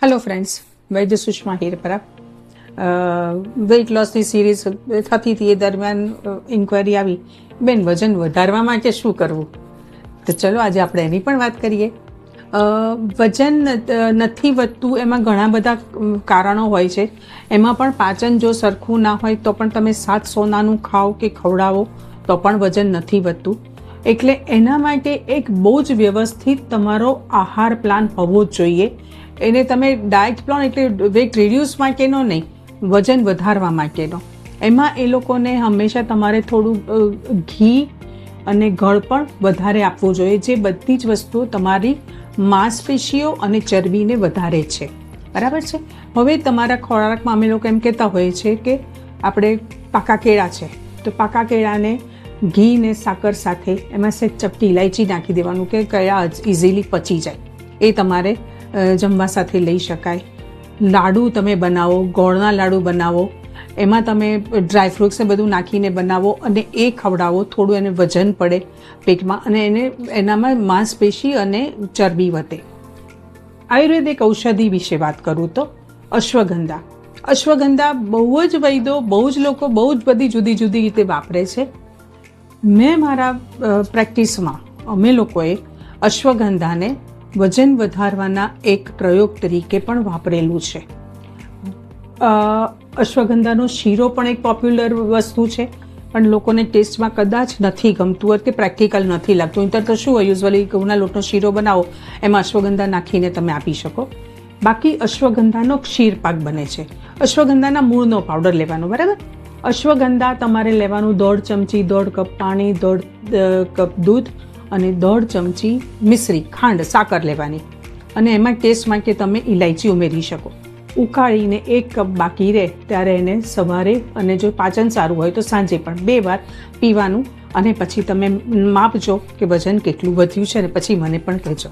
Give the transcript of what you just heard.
Hello friends, વૈદ્ય Sushma Hirpara. Weight લોસની series થતી હતી એ દરમિયાન ઇન્ક્વાયરી આવી, બેન વજન વધારવા માટે શું કરવું? તો ચલો આજે આપણે એની પણ વાત કરીએ. વજન નથી વધતું એમાં ઘણા બધા કારણો હોય છે. એમાં પણ પાચન જો સરખું ના હોય તો પણ તમે 7 સોનાનું ખાઓ કે ખવડાવો તો પણ વજન નથી વધતું. એટલે એના માટે એક બહુ જ વ્યવસ્થિત તમારો આહાર પ્લાન હોવો જ જોઈએ. એને તમે ડાયટ પ્લાન એટલે વેટ રિડ્યુસ માટેનો નહીં, વજન વધારવા માટેનો. એમાં એ લોકોને હંમેશા તમારે થોડું ઘી અને ગળ પણ વધારે આપવું જોઈએ, જે બધી જ વસ્તુઓ તમારી માંસપેશીઓ અને ચરબીને વધારે છે. બરાબર છે. હવે તમારા ખોરાકમાં અમે લોકો એમ કહેતા હોઈએ છીએ કે આપણે પાકા કેળા છે તો પાકા કેળાને ઘી ને સાકર સાથે એમાં સહેજ ચપટી ઇલાયચી નાખી દેવાનું કે કેળા ઇઝીલી પચી જાય. એ તમારે જમવા સાથે લઈ શકાય. લાડુ તમે બનાવો, ગોળના લાડુ બનાવો, એમાં તમે ડ્રાયફ્રૂટ્સ ને બધું નાખીને બનાવો અને એ ખવડાવો. થોડું એને વજન પડે પેટમાં અને એનામાં માંસપેશી અને ચરબી વધે. આયુર્વેદિક ઔષધિ વિશે વાત કરું તો અશ્વગંધા. અશ્વગંધા બહુ જ વૈદો, બહુ જ લોકો બહુ જ બધી જુદી જુદી રીતે વાપરે છે. મેં મારા પ્રેક્ટિસમાં અમે લોકોએ અશ્વગંધાને વજન વધારવાના એક પ્રયોગ તરીકે પણ વાપરેલું છે. અશ્વગંધાનો શીરો પણ એક પોપ્યુલર વસ્તુ છે, પણ લોકોને ટેસ્ટમાં કદાચ નથી ગમતું હોય કે પ્રેક્ટિકલ નથી લાગતું. નહીંતર તો શું હોય, યુઝવલી ઘઉંના લોટનો શીરો બનાવો એમાં અશ્વગંધા નાખીને તમે આપી શકો. બાકી અશ્વગંધાનો ક્ષીરપાક બને છે. અશ્વગંધાના મૂળનો પાવડર લેવાનો. બરાબર. અશ્વગંધા તમારે લેવાનું 1.5 ચમચી, 1.5 કપ પાણી, 1.5 કપ દૂધ અને 1.5 ચમચી મિશ્રી ખાંડ સાકર લેવાની. અને એમાં ટેસ્ટ માટે તમે ઇલાયચી ઉમેરી શકો. ઉકાળીને 1 કપ બાકી રહે ત્યારે એને સવારે અને જો પાચન સારું હોય તો સાંજે પણ 2 વાર પીવાનું. અને પછી તમે માપજો કે વજન કેટલું વધ્યું છે અને પછી મને પણ કહેજો.